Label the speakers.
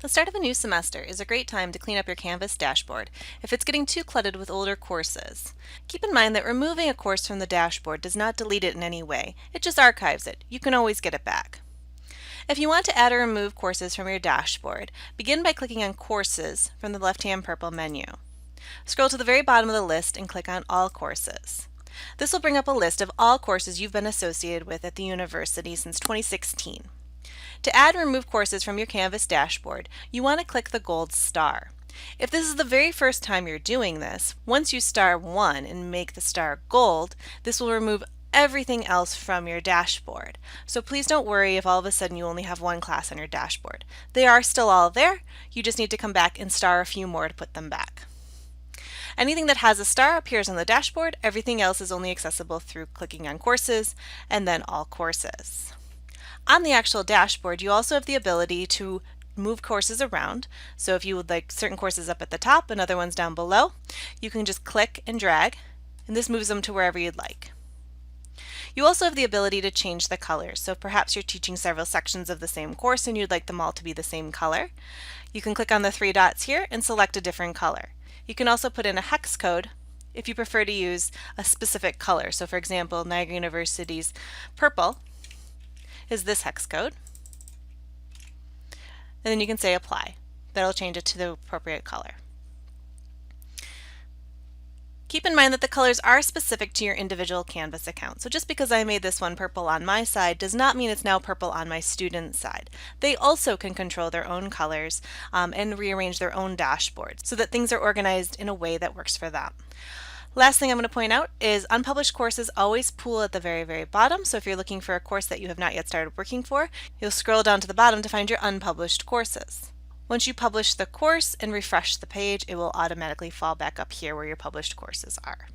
Speaker 1: The start of a new semester is a great time to clean up your Canvas dashboard if it's getting too cluttered with older courses. Keep in mind that removing a course from the dashboard does not delete it in any way, it just archives it. You can always get it back. If you want to add or remove courses from your dashboard, begin by clicking on Courses from the left-hand purple menu. Scroll to the very bottom of the list and click on All Courses. This will bring up a list of all courses you've been associated with at the university since 2016. To add and remove courses from your Canvas dashboard, you want to click the gold star. If this is the very first time you're doing this, once you star 1 and make the star gold, this will remove everything else from your dashboard. So please don't worry if all of a sudden you only have one class on your dashboard. They are still all there, you just need to come back and star a few more to put them back. Anything that has a star appears on the dashboard, everything else is only accessible through clicking on Courses and then All Courses. On the actual dashboard, you also have the ability to move courses around. So if you would like certain courses up at the top and other ones down below, you can just click and drag, and this moves them to wherever you'd like. You also have the ability to change the colors. So perhaps you're teaching several sections of the same course and you'd like them all to be the same color. You can click on the 3 dots here and select a different color. You can also put in a hex code if you prefer to use a specific color. So for example, Niagara University's purple is this hex code, and then you can say apply. That'll change it to the appropriate color. Keep in mind that the colors are specific to your individual Canvas account. So just because I made this one purple on my side does not mean it's now purple on my student's side. They also can control their own colors and rearrange their own dashboards so that things are organized in a way that works for them. Last thing I'm going to point out is unpublished courses always pool at the very bottom. So if you're looking for a course that you have not yet started working for, you'll scroll down to the bottom to find your unpublished courses. Once you publish the course and refresh the page, it will automatically fall back up here where your published courses are.